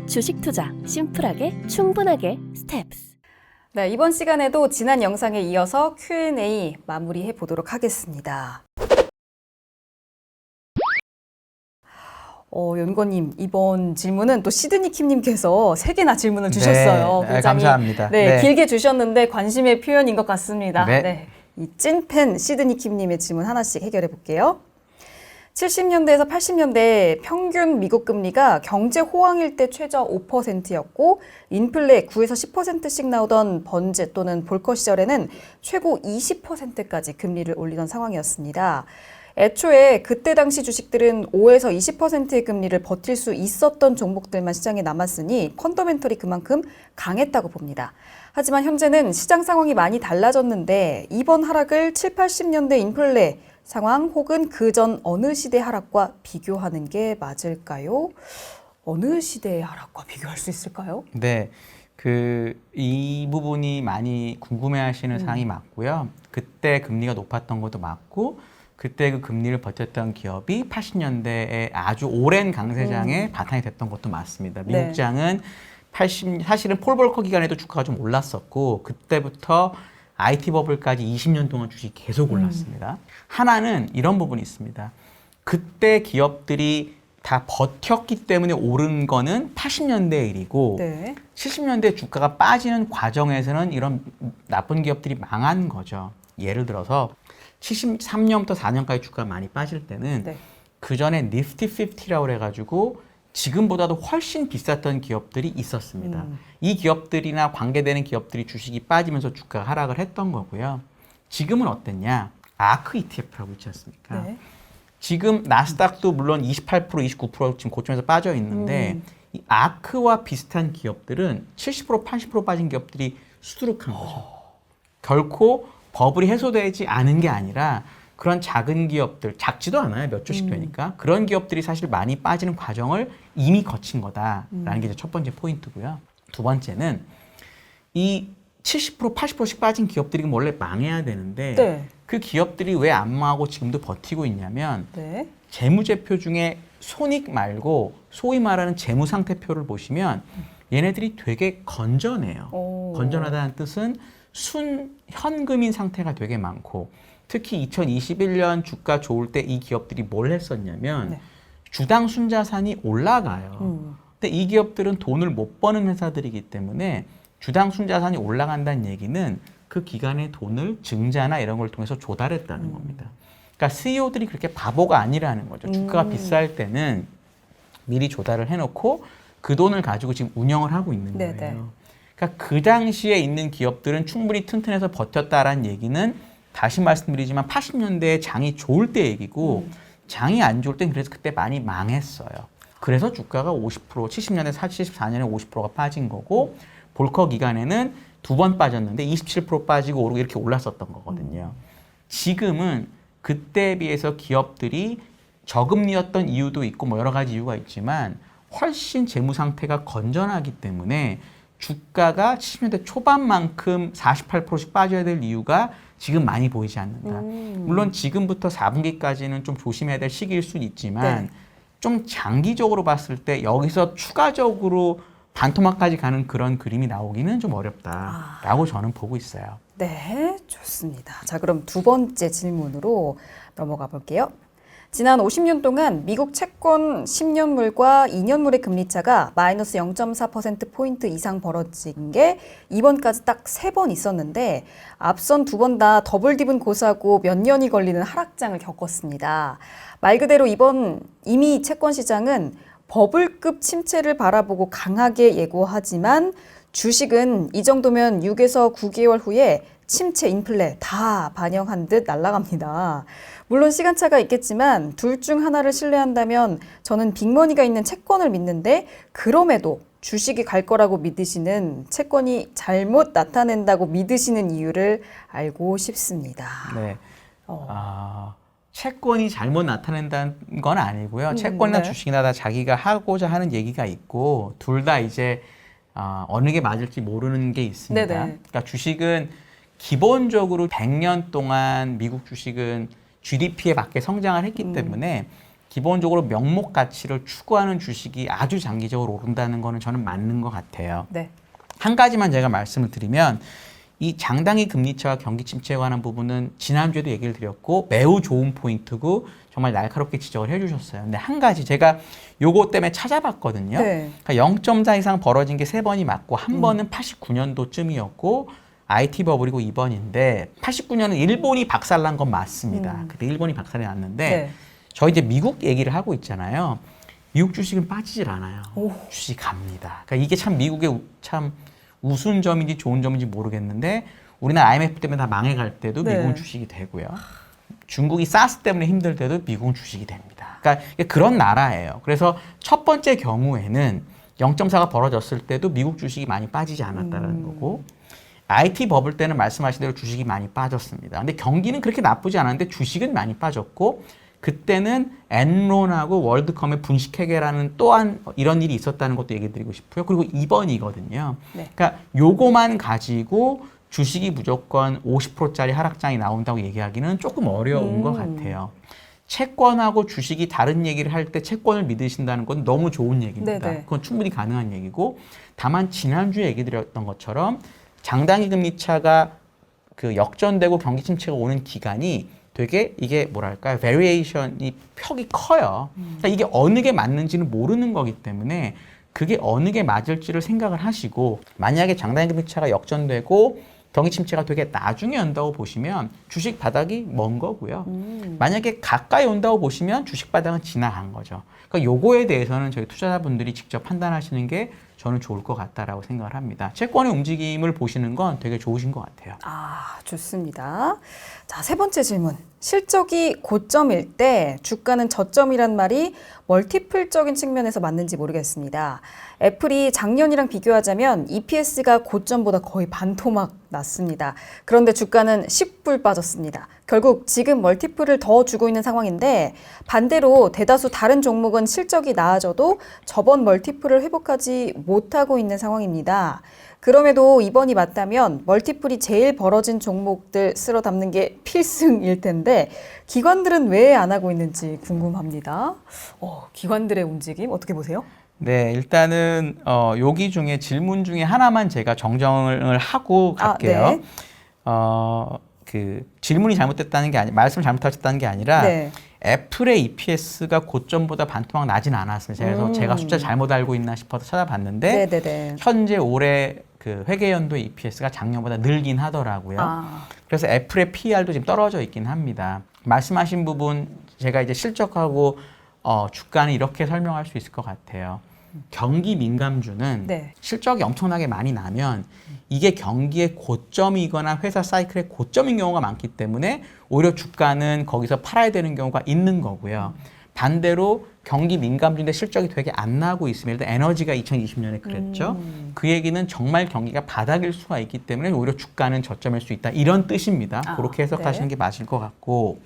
주식 투자 심플하게 충분하게 스텝스. 네, 이번 시간에도 지난 영상에 이어서 Q&A 마무리해 보도록 하겠습니다. 연구원님, 이번 질문은 또 시드니 킴님께서 3개나 질문을 주셨어요. 네, 굉장히, 감사합니다. 네, 길게 주셨는데 관심의 표현인 것 같습니다. 네. 이 찐팬 시드니 킴님의 질문 하나씩 해결해 볼게요. 70년대에서 80년대 평균 미국 금리가 경제 호황일 때 최저 5%였고 인플레 9에서 10%씩 나오던 번제 또는 볼커 시절에는 최고 20%까지 금리를 올리던 상황이었습니다. 애초에 그때 당시 주식들은 5에서 20%의 금리를 버틸 수 있었던 종목들만 시장에 남았으니 펀더멘털이 그만큼 강했다고 봅니다. 하지만 현재는 시장 상황이 많이 달라졌는데 이번 하락을 7, 80년대 인플레 상황 혹은 그전 어느 시대 하락과 비교하는 게 맞을까요? 어느 시대의 하락과 비교할 수 있을까요? 네, 이 부분이 많이 궁금해하시는 사항이 맞고요. 그때 금리가 높았던 것도 맞고, 그때 그 금리를 버텼던 기업이 80년대에 아주 오랜 강세장의 바탕이 됐던 것도 맞습니다. 미국장은 사실은 폴 볼커 기간에도 주가가 좀 올랐었고, 그때부터 IT 버블까지 20년 동안 주식이 계속 올랐습니다. 하나는 이런 부분이 있습니다. 그때 기업들이 다 버텼기 때문에 오른 거는 80년대 일이고 70년대 주가가 빠지는 과정에서는 이런 나쁜 기업들이 망한 거죠. 예를 들어서 73년부터 4년까지 주가가 많이 빠질 때는 그 전에 니프티 50라고 해가지고 지금보다도 훨씬 비쌌던 기업들이 있었습니다. 이 기업들이나 관계되는 기업들이 주식이 빠지면서 주가가 하락을 했던 거고요. 지금은 어땠냐? 아크 ETF라고 있지 않습니까? 지금 나스닥도 물론 28%, 29% 지금 고점에서 빠져 있는데 이 아크와 비슷한 기업들은 70%, 80% 빠진 기업들이 수두룩한 거죠. 결코 버블이 해소되지 않은 게 아니라 그런 작은 기업들, 작지도 않아요. 몇 조씩 되니까. 그런 기업들이 사실 많이 빠지는 과정을 이미 거친 거다라는 게 이제 첫 번째 포인트고요. 두 번째는 이 70%, 80%씩 빠진 기업들이 원래 망해야 되는데 그 기업들이 왜 안 망하고 지금도 버티고 있냐면 재무제표 중에 손익 말고 소위 말하는 재무상태표를 보시면 얘네들이 되게 건전해요. 건전하다는 뜻은 순현금인 상태가 되게 많고 특히 2021년 주가 좋을 때 이 기업들이 뭘 했었냐면 주당 순자산이 올라가요. 근데 이 기업들은 돈을 못 버는 회사들이기 때문에 주당 순자산이 올라간다는 얘기는 그 기간에 돈을 증자나 이런 걸 통해서 조달했다는 겁니다. 그러니까 CEO들이 그렇게 바보가 아니라는 거죠. 주가가 비쌀 때는 미리 조달을 해놓고 그 돈을 가지고 지금 운영을 하고 있는 거예요. 그러니까 그 당시에 있는 기업들은 충분히 튼튼해서 버텼다라는 얘기는 다시 말씀드리지만 80년대에 장이 좋을 때 얘기고 장이 안 좋을 땐 그래서 그때 많이 망했어요. 그래서 주가가 50%, 70년대, 74년에 50%가 빠진 거고 볼커 기간에는 2번 빠졌는데 27% 빠지고 오르고 이렇게 올랐었던 거거든요. 지금은 그때에 비해서 기업들이 저금리였던 이유도 있고 뭐 여러 가지 이유가 있지만 훨씬 재무 상태가 건전하기 때문에 주가가 70년대 초반만큼 48%씩 빠져야 될 이유가 지금 많이 보이지 않는다. 물론 지금부터 4분기까지는 좀 조심해야 될 시기일 수는 있지만 좀 장기적으로 봤을 때 여기서 추가적으로 반토막까지 가는 그런 그림이 나오기는 좀 어렵다라고 저는 보고 있어요. 네, 좋습니다. 자, 그럼 두 번째 질문으로 넘어가 볼게요. 지난 50년 동안 미국 채권 10년물과 2년물의 금리차가 마이너스 0.4%포인트 이상 벌어진 게 이번까지 딱 3번 있었는데 앞선 2번 다 더블딥은 고사고 몇 년이 걸리는 하락장을 겪었습니다. 말 그대로 이번 이미 채권 시장은 버블급 침체를 바라보고 강하게 예고하지만 주식은 이 정도면 6에서 9개월 후에 침체, 인플레 다 반영한 듯 날아갑니다. 물론 시간차가 있겠지만 둘 중 하나를 신뢰한다면 저는 빅머니가 있는 채권을 믿는데 그럼에도 주식이 갈 거라고 믿으시는 채권이 잘못 나타낸다고 믿으시는 이유를 알고 싶습니다. 네. 채권이 잘못 나타낸다는 건 아니고요. 채권이나 주식이나 다 자기가 하고자 하는 얘기가 있고 둘 다 이제 어느 게 맞을지 모르는 게 있습니다. 그러니까 주식은 기본적으로 100년 동안 미국 주식은 GDP에 맞게 성장을 했기 때문에 기본적으로 명목 가치를 추구하는 주식이 아주 장기적으로 오른다는 거는 저는 맞는 것 같아요. 네. 한 가지만 제가 말씀을 드리면 이 장단기 금리차와 경기 침체에 관한 부분은 지난주에도 얘기를 드렸고 매우 좋은 포인트고 정말 날카롭게 지적을 해주셨어요. 근데 한 가지 제가 요거 때문에 찾아봤거든요. 네. 그러니까 0.4 이상 벌어진 게 3번이 맞고 한 번은 89년도쯤이었고 IT 버블이고 2번인데 89년은 일본이 박살난 건 맞습니다. 그때 일본이 박살이 났는데 네. 저희 이제 미국 얘기를 하고 있잖아요. 미국 주식은 빠지질 않아요. 오. 주식 갑니다. 그러니까 이게 참 미국의 참 우스운 점인지 좋은 점인지 모르겠는데 우리나라 IMF 때문에 다 망해갈 때도 네. 미국은 주식이 되고요. 중국이 사스 때문에 힘들 때도 미국은 주식이 됩니다. 그러니까 그런 나라예요. 그래서 첫 번째 경우에는 0.4가 벌어졌을 때도 미국 주식이 많이 빠지지 않았다는 거고 IT 버블 때는 말씀하신 대로 주식이 많이 빠졌습니다. 근데 경기는 그렇게 나쁘지 않았는데 주식은 많이 빠졌고 그때는 엔론하고 월드컴의 분식회계라는 또한 이런 일이 있었다는 것도 얘기 드리고 싶고요. 그리고 2번이거든요. 네. 그러니까 요거만 가지고 주식이 무조건 50%짜리 하락장이 나온다고 얘기하기는 조금 어려운 것 같아요. 채권하고 주식이 다른 얘기를 할 때 채권을 믿으신다는 건 너무 좋은 얘기입니다. 네네. 그건 충분히 가능한 얘기고 다만 지난주에 얘기 드렸던 것처럼 장단기 금리 차가 그 역전되고 경기 침체가 오는 기간이 되게 이게 뭐랄까요? 베리에이션이 폭이 커요. 그러니까 이게 어느 게 맞는지는 모르는 거기 때문에 그게 어느 게 맞을지를 생각을 하시고 만약에 장단기 금리 차가 역전되고 경기 침체가 되게 나중에 온다고 보시면 주식 바닥이 먼 거고요. 만약에 가까이 온다고 보시면 주식 바닥은 지나간 거죠. 그러니까 요거에 대해서는 저희 투자자분들이 직접 판단하시는 게 저는 좋을 것 같다라고 생각을 합니다. 채권의 움직임을 보시는 건 되게 좋으신 것 같아요. 아, 좋습니다. 자, 세 번째 질문. 실적이 고점일 때 주가는 저점이란 말이 멀티플적인 측면에서 맞는지 모르겠습니다. 애플이 작년이랑 비교하자면 EPS가 고점보다 거의 반토막 났습니다. 그런데 주가는 10불 빠졌습니다. 결국 지금 멀티플을 더 주고 있는 상황인데 반대로 대다수 다른 종목은 실적이 나아져도 저번 멀티플을 회복하지 못하고 있는 상황입니다. 그럼에도 이번이 맞다면 멀티플이 제일 벌어진 종목들 쓸어 담는 게 필승일 텐데 기관들은 왜 안 하고 있는지 궁금합니다. 기관들의 움직임 어떻게 보세요? 네, 일단은 여기 중에 질문 중에 하나만 제가 정정을 하고 갈게요. 네. 그 질문이 잘못됐다는 게 아니, 말씀 잘못하셨다는 게 아니라 네. 애플의 EPS가 고점보다 반토막 나진 않았어요. 그래서 제가 숫자 잘못 알고 있나 싶어서 찾아봤는데 네네네. 현재 올해 그 회계연도 EPS가 작년보다 늘긴 하더라고요. 아. 그래서 애플의 PER도 지금 떨어져 있긴 합니다. 말씀하신 부분 제가 이제 실적하고 주가는 이렇게 설명할 수 있을 것 같아요. 경기 민감주는 네. 실적이 엄청나게 많이 나면 이게 경기의 고점이거나 회사 사이클의 고점인 경우가 많기 때문에 오히려 주가는 거기서 팔아야 되는 경우가 있는 거고요. 반대로 경기 민감주인데 실적이 되게 안 나고 있으면 일단 에너지가 2020년에 그랬죠. 그 얘기는 정말 경기가 바닥일 수가 있기 때문에 오히려 주가는 저점일 수 있다. 이런 뜻입니다. 그렇게 해석하시는 네. 게 맞을 것 같고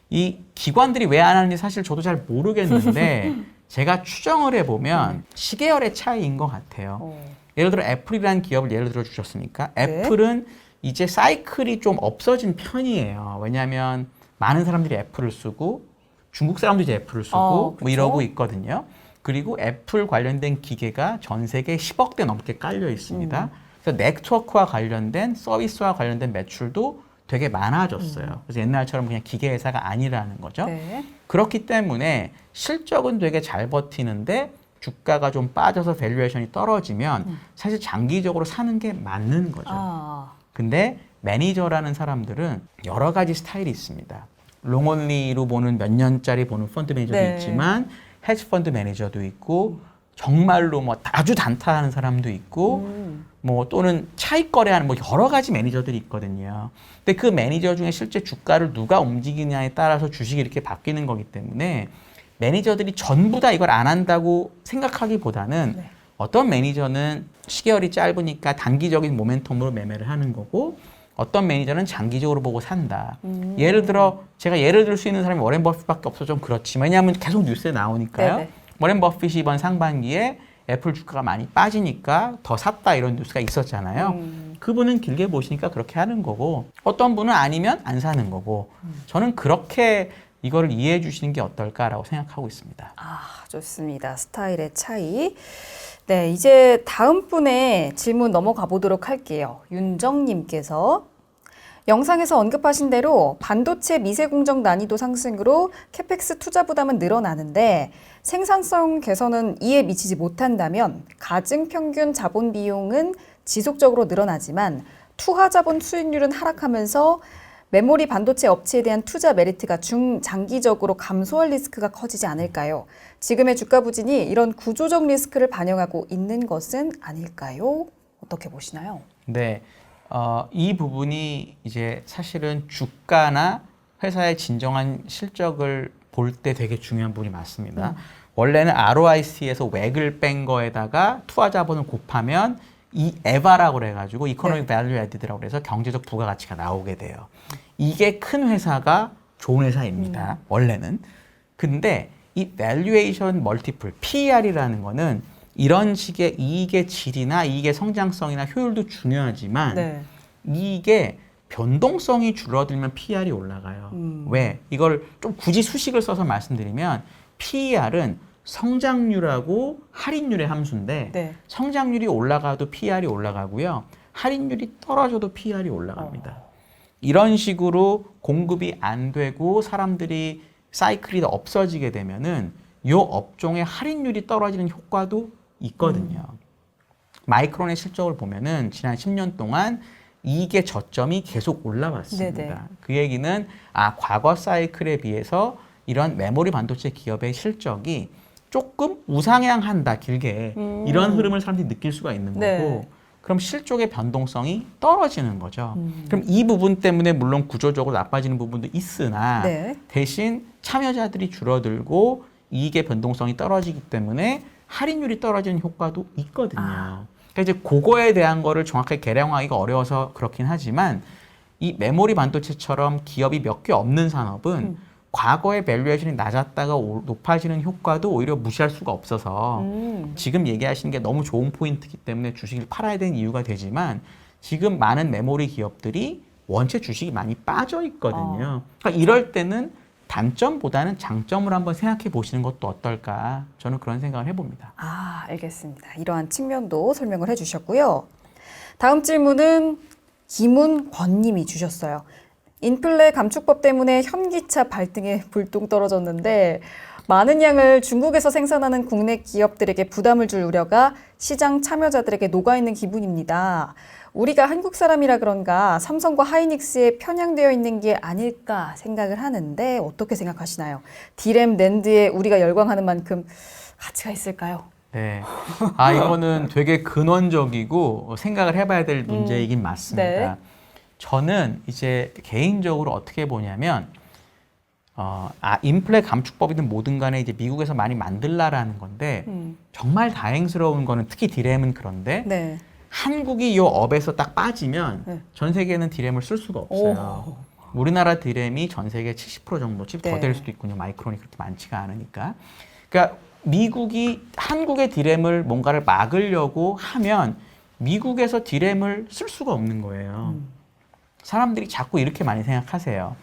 이 기관들이 왜 안 하는지 사실 저도 잘 모르겠는데 제가 추정을 해보면 시계열의 차이인 것 같아요. 예를 들어 애플이라는 기업을 예를 들어 주셨으니까 네. 애플은 이제 사이클이 좀 없어진 편이에요. 왜냐하면 많은 사람들이 애플을 쓰고 중국 사람도 이제 애플을 쓰고 그쵸? 뭐 이러고 있거든요. 그리고 애플 관련된 기계가 전 세계 10억 대 넘게 깔려 있습니다. 그래서 네트워크와 관련된 서비스와 관련된 매출도 되게 많아졌어요. 그래서 옛날처럼 그냥 기계 회사가 아니라는 거죠. 네. 그렇기 때문에 실적은 되게 잘 버티는데 주가가 좀 빠져서 밸류에이션이 떨어지면 사실 장기적으로 사는 게 맞는 거죠. 근데 매니저라는 사람들은 여러 가지 스타일이 있습니다. 롱온리로 보는 몇 년짜리 보는 펀드 매니저도 네. 있지만 헤지 펀드 매니저도 있고 정말로 뭐 아주 단타하는 사람도 있고 뭐 또는 차익 거래하는 뭐 여러 가지 매니저들이 있거든요. 근데 그 매니저 중에 실제 주가를 누가 움직이냐에 따라서 주식이 이렇게 바뀌는 거기 때문에 매니저들이 전부 다 이걸 안 한다고 생각하기보다는 네. 어떤 매니저는 시계열이 짧으니까 단기적인 모멘텀으로 매매를 하는 거고 어떤 매니저는 장기적으로 보고 산다. 예를 들어 제가 예를 들 수 있는 사람이 워렌 버핏밖에 없어서 좀 그렇지만 왜냐하면 계속 뉴스에 나오니까요. 네네. 워렌 버핏이 이번 상반기에 애플 주가가 많이 빠지니까 더 샀다 이런 뉴스가 있었잖아요. 그분은 길게 보시니까 그렇게 하는 거고 어떤 분은 아니면 안 사는 거고 저는 그렇게 이거를 이해해 주시는 게 어떨까라고 생각하고 있습니다. 아, 좋습니다. 스타일의 차이. 네, 이제 다음 분의 질문 넘어가 보도록 할게요. 윤정님께서 영상에서 언급하신 대로 반도체 미세 공정 난이도 상승으로 캐펙스 투자 부담은 늘어나는데 생산성 개선은 이에 미치지 못한다면 가증 평균 자본 비용은 지속적으로 늘어나지만 투하 자본 수익률은 하락하면서 메모리 반도체 업체에 대한 투자 메리트가 중장기적으로 감소할 리스크가 커지지 않을까요? 지금의 주가 부진이 이런 구조적 리스크를 반영하고 있는 것은 아닐까요? 어떻게 보시나요? 네, 이 부분이 이제 사실은 주가나 회사의 진정한 실적을 볼 때 되게 중요한 부분이 맞습니다. 원래는 ROIC에서 웩을 뺀 거에다가 투하 자본을 곱하면 이 에바라고 그래가지고 이코노믹 밸류 애디드라고 해서 경제적 부가가치가 나오게 돼요. 이게 큰 회사가 좋은 회사입니다. 원래는. 근데 이 밸류에이션 멀티플 PER이라는 거는 이런 식의 이익의 질이나 이익의 성장성이나 효율도 중요하지만 네. 이게 변동성이 줄어들면 PER이 올라가요. 왜? 이걸 좀 굳이 수식을 써서 말씀드리면 PER은 성장률하고 할인율의 함수인데 네. 성장률이 올라가도 PER이 올라가고요. 할인율이 떨어져도 PER이 올라갑니다. 이런 식으로 공급이 안 되고 사람들이 사이클이 없어지게 되면은 이 업종의 할인율이 떨어지는 효과도 있거든요. 마이크론의 실적을 보면은 지난 10년 동안 이익의 저점이 계속 올라왔습니다. 네네. 그 얘기는 과거 사이클에 비해서 이런 메모리 반도체 기업의 실적이 조금 우상향한다, 길게. 이런 흐름을 사람들이 느낄 수가 있는 거고 네. 그럼 실적의 변동성이 떨어지는 거죠. 그럼 이 부분 때문에 물론 구조적으로 나빠지는 부분도 있으나 네. 대신 참여자들이 줄어들고 이익의 변동성이 떨어지기 때문에 할인율이 떨어지는 효과도 있거든요. 그러니까 이제 그거에 대한 거를 정확하게 계량하기가 어려워서 그렇긴 하지만 이 메모리 반도체처럼 기업이 몇 개 없는 산업은 과거의 밸류에이션이 낮았다가 높아지는 효과도 오히려 무시할 수가 없어서 지금 얘기하시는 게 너무 좋은 포인트이기 때문에 주식을 팔아야 되는 이유가 되지만 지금 많은 메모리 기업들이 원체 주식이 많이 빠져 있거든요. 그러니까 이럴 때는 단점보다는 장점을 한번 생각해 보시는 것도 어떨까 저는 그런 생각을 해봅니다. 아, 알겠습니다. 이러한 측면도 설명을 해주셨고요. 다음 질문은 김훈권 님이 주셨어요. 인플레 감축법 때문에 현기차 발등에 불똥 떨어졌는데 많은 양을 중국에서 생산하는 국내 기업들에게 부담을 줄 우려가 시장 참여자들에게 녹아있는 기분입니다. 우리가 한국 사람이라 그런가 삼성과 하이닉스에 편향되어 있는 게 아닐까 생각을 하는데 어떻게 생각하시나요? 디램, 낸드에 우리가 열광하는 만큼 가치가 있을까요? 네. 이거는 되게 근원적이고 생각을 해봐야 될 문제이긴 맞습니다. 네. 저는 이제 개인적으로 어떻게 보냐면, 인플레 감축법이든 뭐든 간에 이제 미국에서 많이 만들라라는 건데, 정말 다행스러운 거는 특히 디램은 그런데, 네. 한국이 이 업에서 딱 빠지면 네. 전 세계는 디램을 쓸 수가 없어요. 우리나라 디램이 전 세계 70% 정도씩 더 될 수도 있군요. 마이크론이 그렇게 많지가 않으니까. 그러니까 미국이 한국의 디램을 뭔가를 막으려고 하면 미국에서 디램을 쓸 수가 없는 거예요. 사람들이 자꾸 이렇게 많이 생각하세요.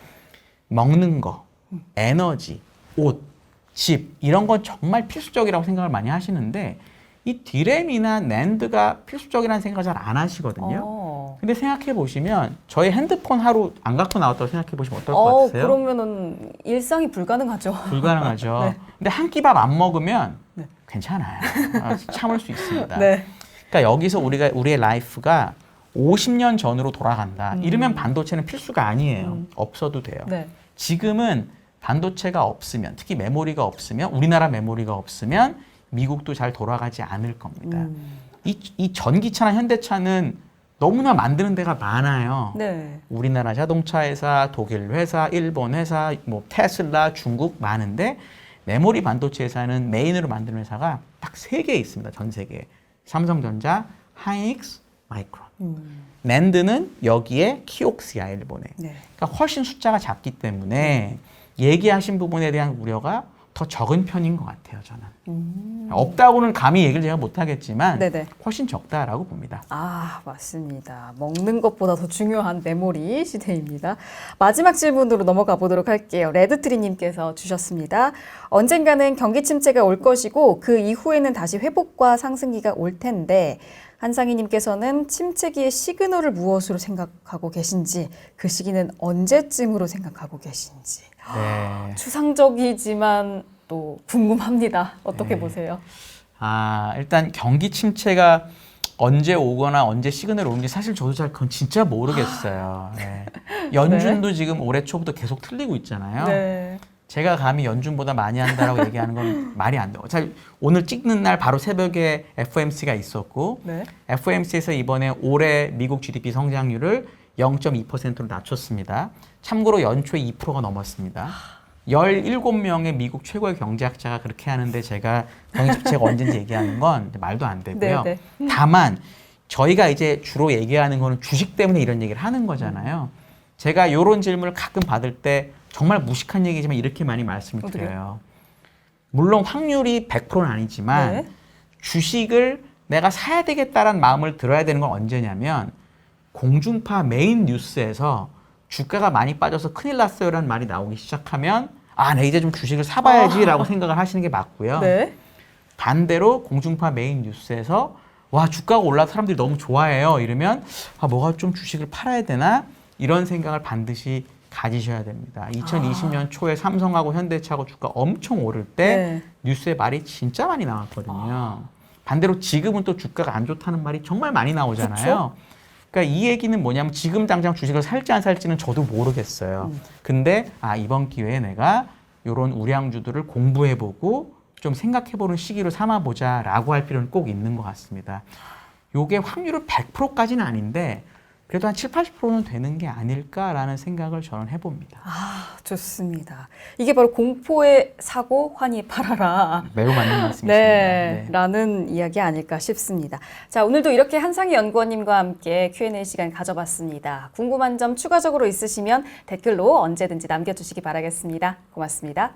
먹는 거, 에너지, 옷, 집 이런 건 정말 필수적이라고 생각을 많이 하시는데 이 디램이나 낸드가 필수적이라는 생각을 잘 안 하시거든요. 근데 생각해 보시면 저희 핸드폰 하루 안 갖고 나왔다고 생각해 보시면 어떨 것 같으세요? 그러면은 일상이 불가능하죠. 불가능하죠. 네. 근데 한 끼 밥 안 먹으면 괜찮아요. 참을 수 있습니다. 네. 그러니까 여기서 우리의 라이프가 50년 전으로 돌아간다. 이러면 반도체는 필수가 아니에요. 없어도 돼요. 네. 지금은 반도체가 없으면, 특히 메모리가 없으면, 우리나라 메모리가 없으면 미국도 잘 돌아가지 않을 겁니다. 이 전기차나 현대차는 너무나 만드는 데가 많아요. 네. 우리나라 자동차 회사, 독일 회사, 일본 회사, 뭐 테슬라, 중국 많은데 메모리 반도체 회사는 메인으로 만드는 회사가 딱 3개 있습니다. 전 세계에. 삼성전자, 하이닉스, 마이크론. 낸드는 여기에 키옥스야, 일본에. 네. 그러니까 훨씬 숫자가 작기 때문에 얘기하신 부분에 대한 우려가 더 적은 편인 것 같아요, 저는. 없다고는 감히 얘기를 제가 못하겠지만 네네. 훨씬 적다라고 봅니다. 아, 맞습니다. 먹는 것보다 더 중요한 메모리 시대입니다. 마지막 질문으로 넘어가 보도록 할게요. 레드트리님께서 주셨습니다. 언젠가는 경기 침체가 올 것이고 그 이후에는 다시 회복과 상승기가 올 텐데 한상희님께서는 침체기의 시그널을 무엇으로 생각하고 계신지, 그 시기는 언제쯤으로 생각하고 계신지. 네. 추상적이지만 또 궁금합니다. 어떻게 네. 보세요? 일단 경기 침체가 언제 오거나 언제 시그널이 오는지 사실 저도 잘 그건 진짜 모르겠어요. 네. 연준도 지금 올해 초부터 계속 틀리고 있잖아요. 네. 제가 감히 연준보다 많이 한다라고 얘기하는 건 말이 안 돼요. 오늘 찍는 날 바로 새벽에 FOMC가 있었고 네. FOMC에서 이번에 올해 미국 GDP 성장률을 0.2%로 낮췄습니다. 참고로 연초에 2%가 넘었습니다. 17명의 미국 최고의 경제학자가 그렇게 하는데 제가 언제인지 얘기하는 건 말도 안 되고요. 네, 다만 저희가 이제 주로 얘기하는 거는 주식 때문에 이런 얘기를 하는 거잖아요. 제가 이런 질문을 가끔 받을 때 정말 무식한 얘기지만 이렇게 많이 말씀을 드려요. 물론 확률이 100%는 아니지만 네. 주식을 내가 사야 되겠다라는 마음을 들어야 되는 건 언제냐면 공중파 메인 뉴스에서 주가가 많이 빠져서 큰일 났어요라는 말이 나오기 시작하면 나 이제 좀 주식을 사봐야지라고 생각을 하시는 게 맞고요. 네. 반대로 공중파 메인 뉴스에서 와 주가가 올라서 사람들이 너무 좋아해요 이러면 뭐가 좀 주식을 팔아야 되나 이런 생각을 반드시 가지셔야 됩니다. 2020년 초에 삼성하고 현대차하고 주가 엄청 오를 때 네. 뉴스에 말이 진짜 많이 나왔거든요. 반대로 지금은 또 주가가 안 좋다는 말이 정말 많이 나오잖아요. 그쵸? 그러니까 이 얘기는 뭐냐면 지금 당장 주식을 살지 안 살지는 저도 모르겠어요. 근데 이번 기회에 내가 이런 우량주들을 공부해보고 좀 생각해보는 시기로 삼아보자라고 할 필요는 꼭 있는 것 같습니다. 요게 확률은 100%까지는 아닌데 그래도 한 7, 80%는 되는 게 아닐까라는 생각을 저는 해봅니다. 좋습니다. 이게 바로 공포의 사고 환희 팔아라. 매우 맞는 말씀이십니다. 네, 라는 이야기 아닐까 싶습니다. 자, 오늘도 이렇게 한상희 연구원님과 함께 Q&A 시간 가져봤습니다. 궁금한 점 추가적으로 있으시면 댓글로 언제든지 남겨주시기 바라겠습니다. 고맙습니다.